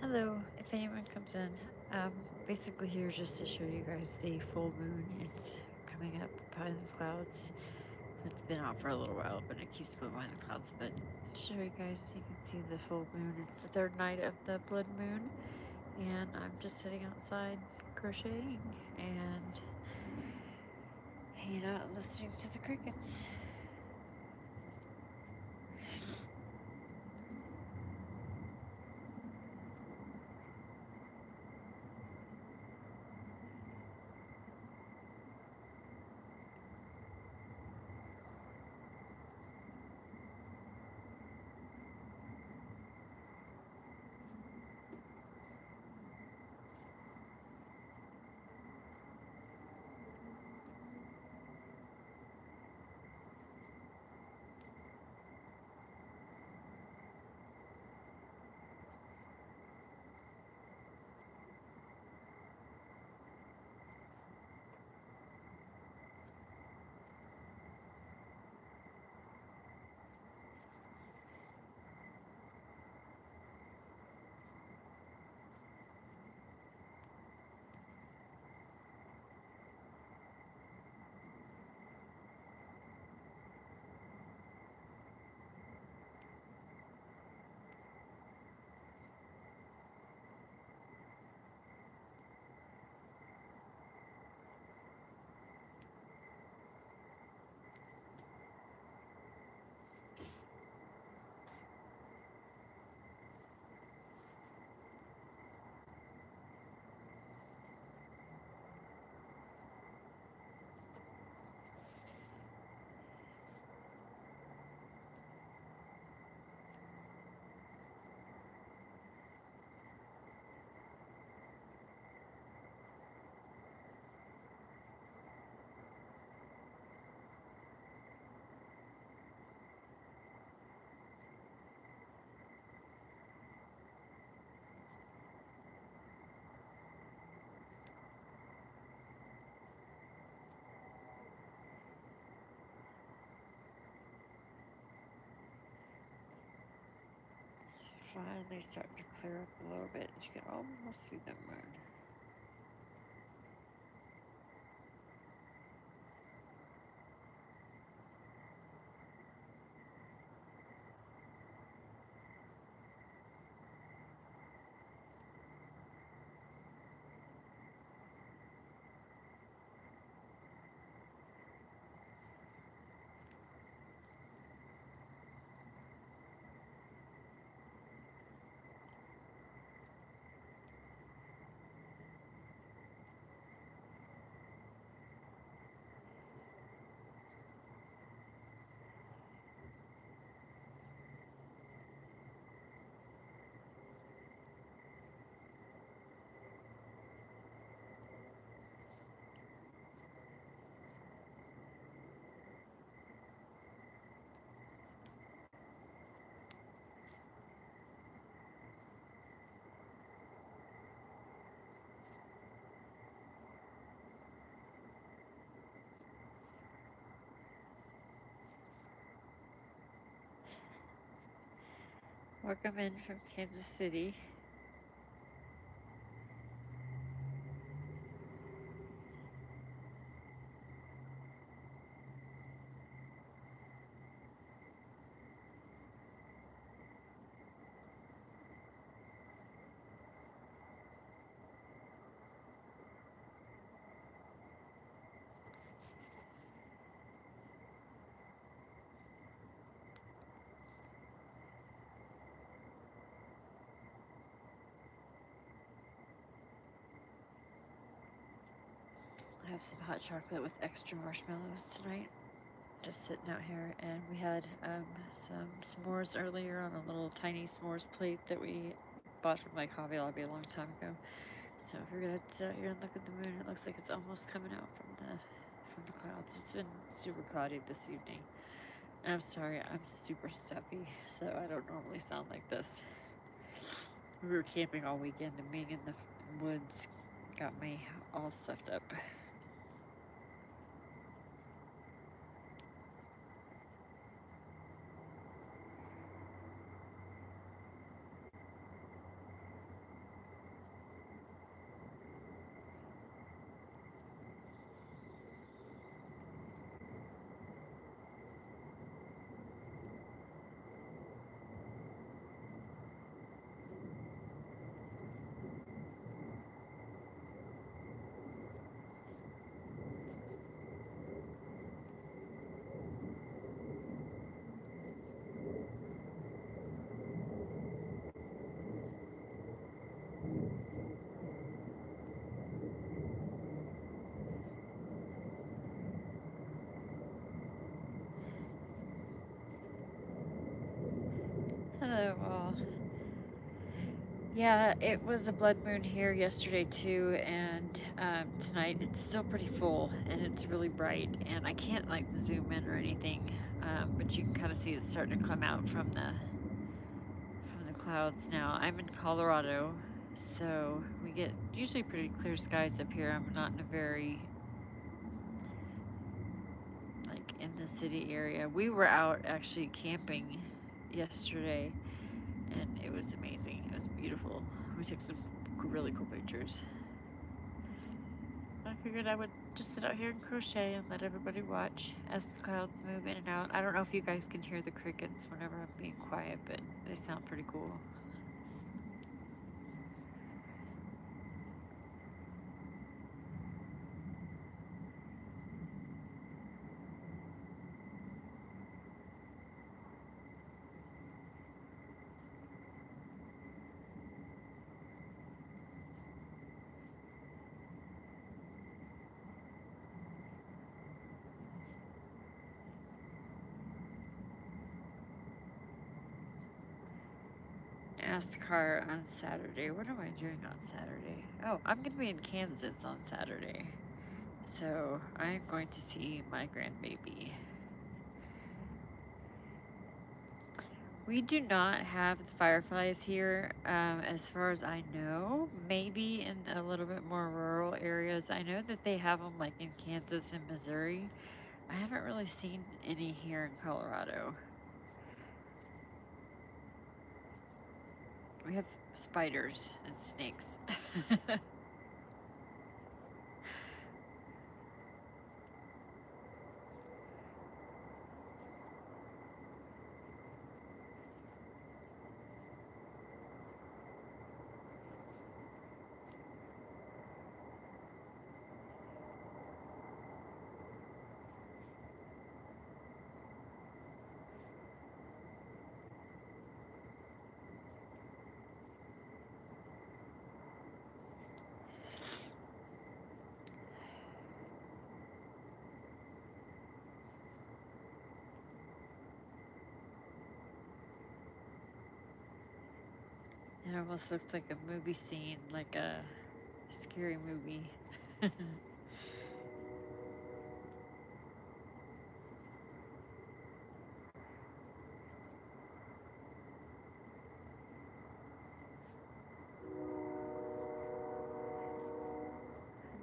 Hello, if anyone comes in, um, basically here just to show you guys the full moon. It's coming up behind the clouds. It's been out for a little while, but it keeps going behind the clouds. But to show you guys, you can see the full moon. It's the third night of the blood moon, and I'm just sitting outside crocheting and hanging out and listening to the crickets. It's finally starting to clear up a little bit. You can almost see the moon. Welcome in from Kansas City. I have some hot chocolate with extra marshmallows tonight. Just sitting out here, and we had some s'mores earlier on a little tiny s'mores plate that we bought from like Hobby Lobby a long time ago. So if you're gonna sit out here and look at the moon, it looks like it's almost coming out from the clouds. It's been super cloudy this evening. And I'm sorry, I'm super stuffy, so I don't normally sound like this. We were camping all weekend, and being in the woods got me all stuffed up. Yeah, it was a blood moon here yesterday too, and tonight it's still pretty full and it's really bright, and I can't like zoom in or anything, but you can kind of see it's starting to come out from the clouds now. I'm in Colorado, so we get usually pretty clear skies up here. I'm not in a very like in the city area. We were out actually camping yesterday, and it was amazing. It was beautiful. We took some really cool pictures. I figured I would just sit out here and crochet and let everybody watch as the clouds move in and out. I don't know if you guys can hear the crickets whenever I'm being quiet, but they sound pretty cool. NASCAR on Saturday. What am I doing on Saturday? Oh, I'm going to be in Kansas on Saturday. So I'm going to see my grandbaby. We do not have the fireflies here, as far as I know. Maybe in a little bit more rural areas. I know that they have them like in Kansas and Missouri. I haven't really seen any here in Colorado. We have spiders and snakes. It almost looks like a movie scene, like a scary movie.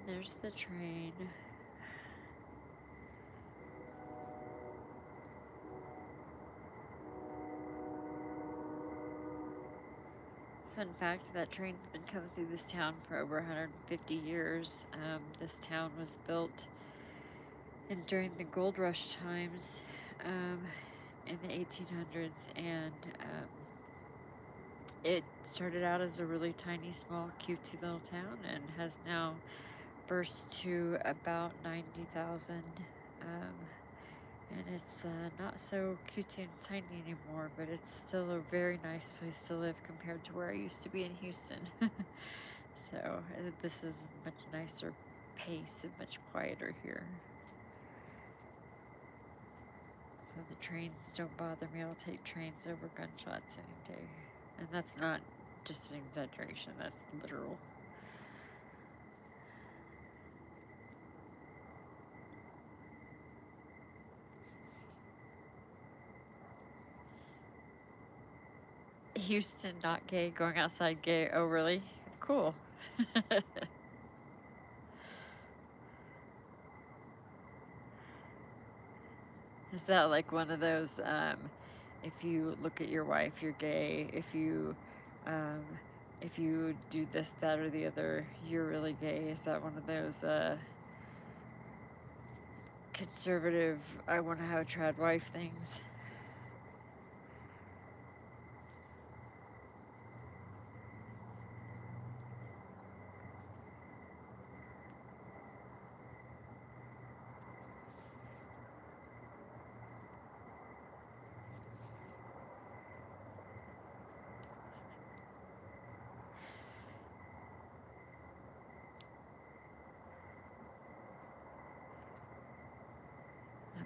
There's the train. Fun fact, that train's been coming through this town for over 150 years. This town was built during the gold rush times, um, in the 1800s, and it started out as a really tiny, small, cutesy little town and has now burst to about 90,000. Um, and it's not so cutesy and tiny anymore, but it's still a very nice place to live compared to where I used to be in Houston. So this is much nicer pace and much quieter here. So the trains don't bother me. I'll take trains over gunshots any day. And that's not just an exaggeration, that's literal. Houston, not gay, going outside gay. Oh, really? Cool. Is that like one of those, if you look at your wife, you're gay. Um, if you do this, that, or the other, you're really gay. Is that one of those, conservative, I want to have a trad wife things?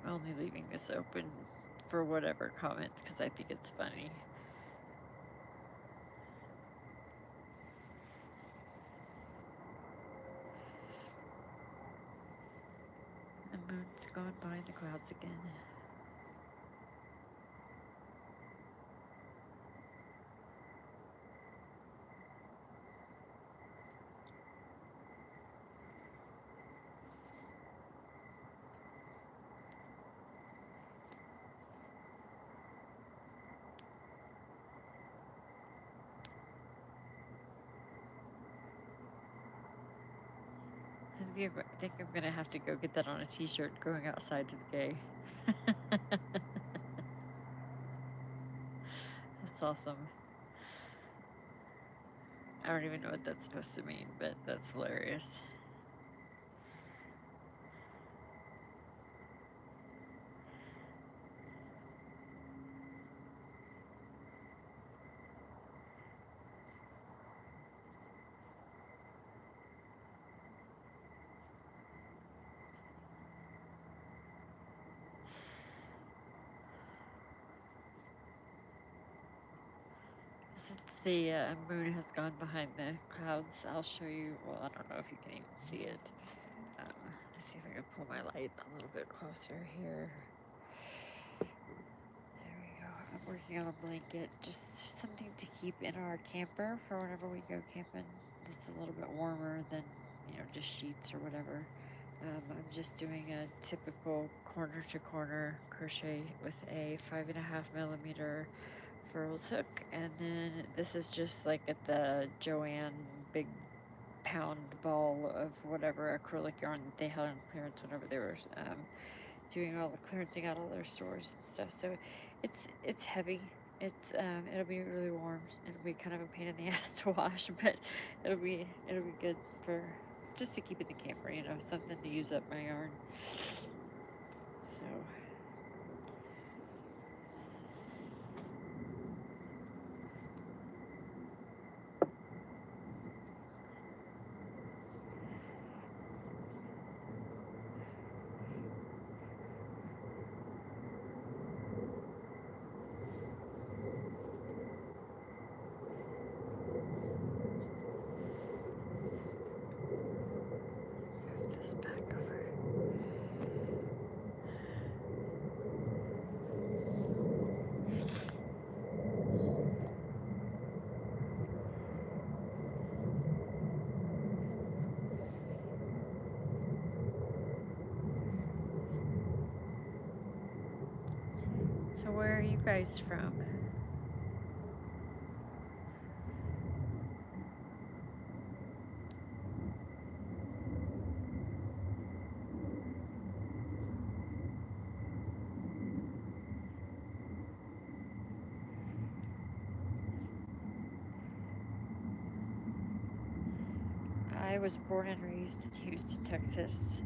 I'm only leaving this open for whatever comments because I think it's funny. Moon's gone behind the clouds again. I think I'm gonna have to go get that on a t-shirt. Going outside is gay. That's awesome. I don't even know what that's supposed to mean, but that's hilarious. Since the moon has gone behind the clouds, I'll show you. Well, I don't know if you can even see it. Let's see if I can pull my light a little bit closer here. There we go. I'm working on a blanket, just something to keep in our camper for whenever we go camping. It's a little bit warmer than, just sheets or whatever. I'm just doing a typical corner to corner crochet with a 5.5mm furls hook, and then this is just like at the Joann big pound ball of whatever acrylic yarn that they had on clearance whenever they were doing all the clearancing out all their stores and stuff. So it's heavy. It'll be really warm. It'll be kind of a pain in the ass to wash, but it'll be good for just to keep in the camper, something to use up my yarn. So move this back over. So where are you guys from? I was born and raised in Houston, Texas,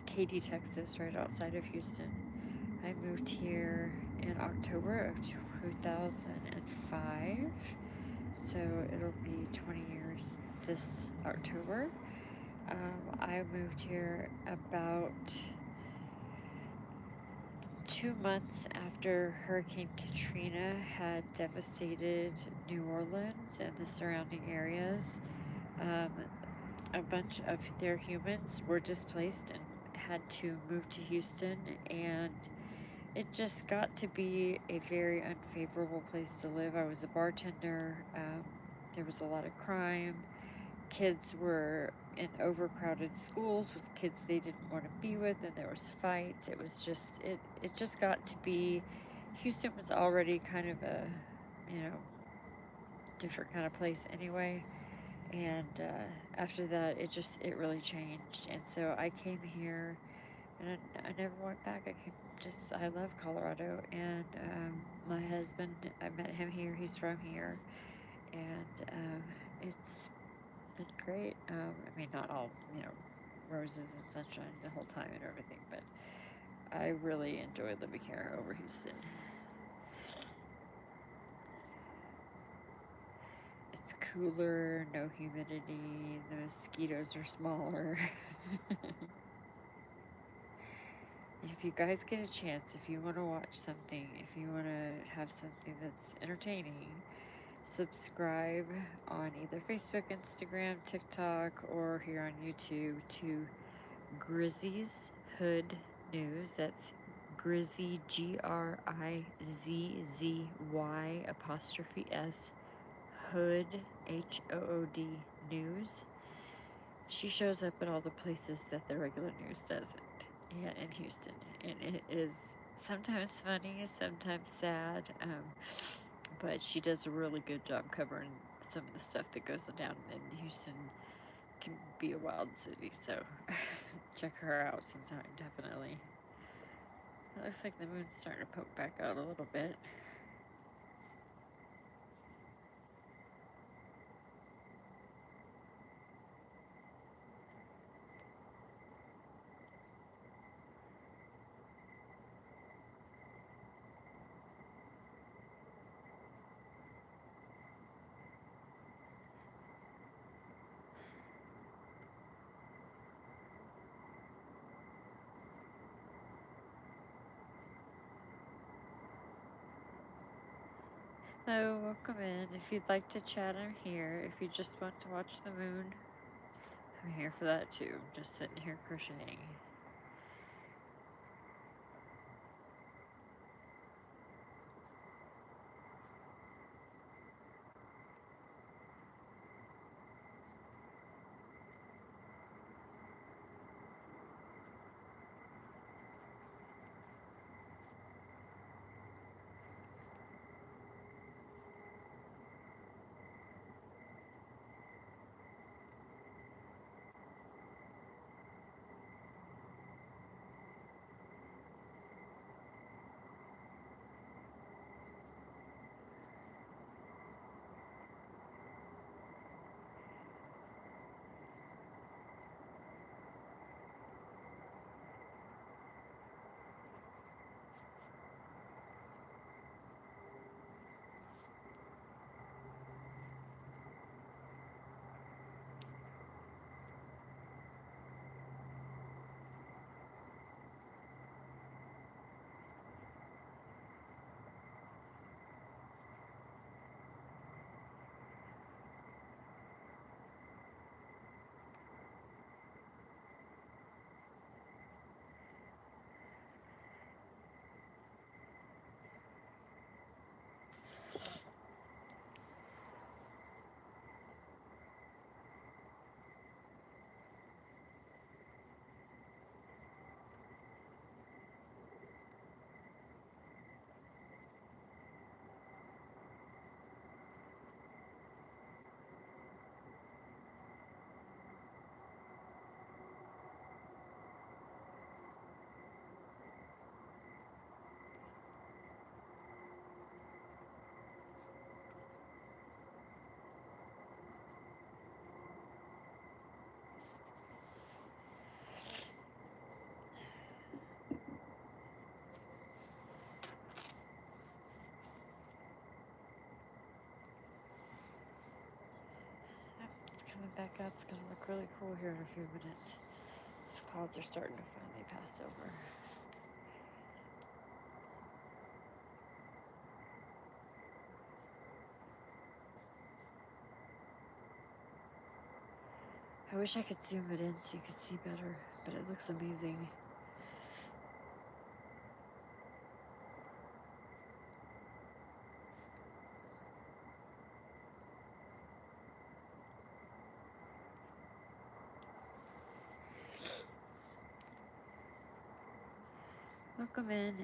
Katy, Texas, right outside of Houston. I moved here in October of 2005, so it'll be 20 years this October. I moved here about 2 months after Hurricane Katrina had devastated New Orleans and the surrounding areas. A bunch of their humans were displaced and had to move to Houston, and it just got to be a very unfavorable place to live. I was a bartender. There was a lot of crime. Kids were in overcrowded schools with kids they didn't want to be with, and there was fights. It was just it just got to be. Houston was already kind of a different kind of place anyway, and after that it really changed. And so I came here, and I never went back. I love Colorado, and my husband, I met him here. He's from here, and it's been great. I mean, not all roses and sunshine the whole time and everything, but I really enjoy living here over Houston. It's cooler, no humidity, the mosquitoes are smaller. If you guys get a chance, if you want to watch something, if you want to have something that's entertaining, subscribe on either Facebook, Instagram, TikTok, or here on YouTube to Grizzy's Hood News. That's Grizzy, GRIZZY' Hood, HOOD News. She shows up at all the places that the regular news doesn't, and in Houston, and it is sometimes funny, sometimes sad, but she does a really good job covering some of the stuff that goes down in Houston. Can be a wild city, so check her out sometime, definitely. It looks like the moon's starting to poke back out a little bit. Hello, welcome in. If you'd like to chat, I'm here. If you just want to watch the moon, I'm here for that too. I'm just sitting here crocheting. It's coming back up. It's gonna look really cool here in a few minutes. These clouds are starting to finally pass over. I wish I could zoom it in so you could see better, but it looks amazing. Welcome in.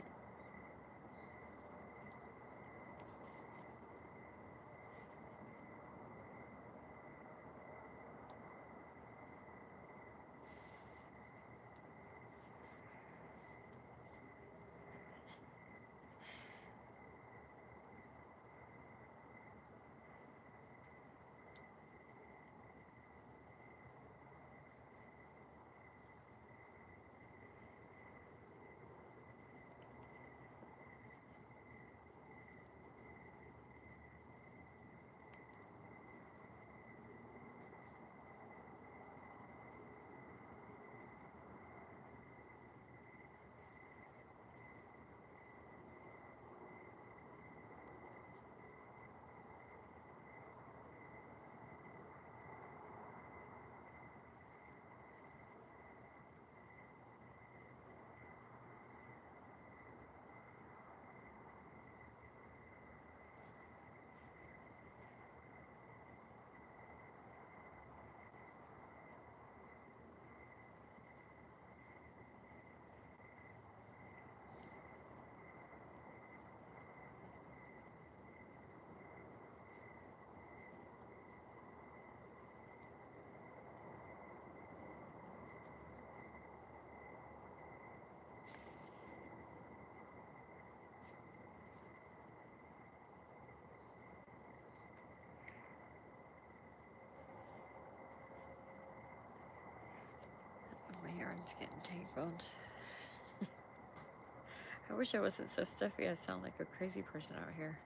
It's getting tangled. I wish I wasn't so stuffy. I sound like a crazy person out here.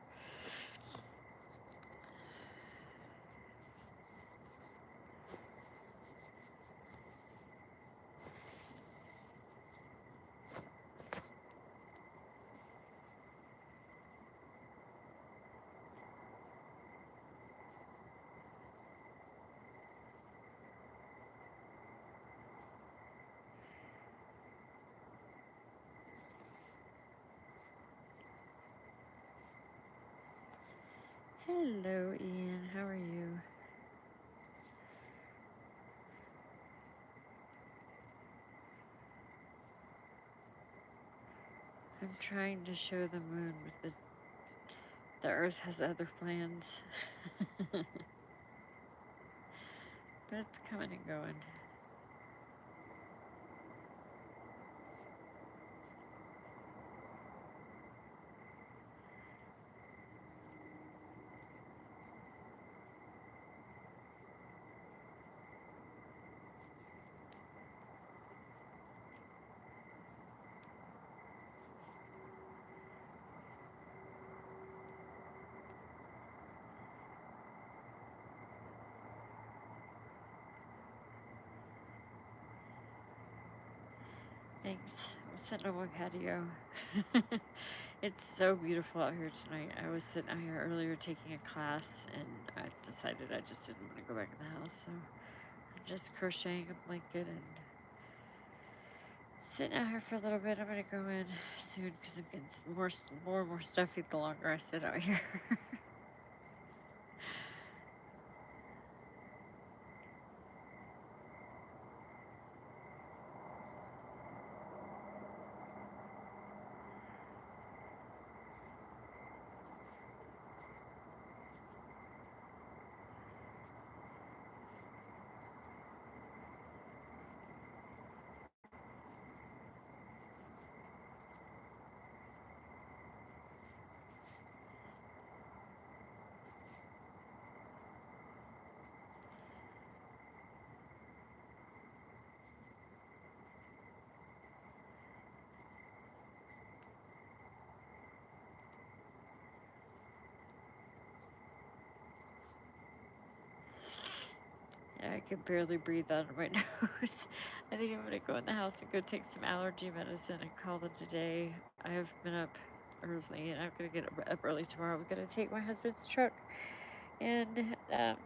Hello, Ian. How are you? I'm trying to show the moon with the Earth has other plans. But it's coming and going. Thanks. I'm sitting on my patio. It's so beautiful out here tonight. I was sitting out here earlier taking a class, and I decided I just didn't want to go back in the house, so I'm just crocheting a blanket and sitting out here for a little bit. I'm gonna go in soon because I'm getting more and more stuffy the longer I sit out here. Yeah, I can barely breathe out of my nose. I think I'm gonna go in the house and go take some allergy medicine and call it a day. I've been up early, and I'm gonna get up early tomorrow. We're gonna take my husband's truck and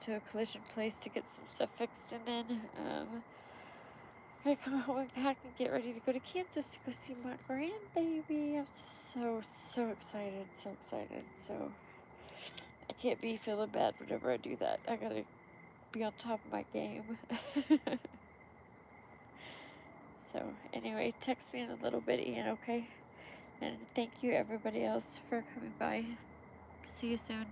to a collision place to get some stuff fixed, and then gonna come home and pack and get ready to go to Kansas to go see my grandbaby. I'm so excited, so excited. So I can't be feeling bad whenever I do that. I gotta be on top of my game. So anyway, text me in a little bit, Ian, okay? And thank you everybody else for coming by. See you soon.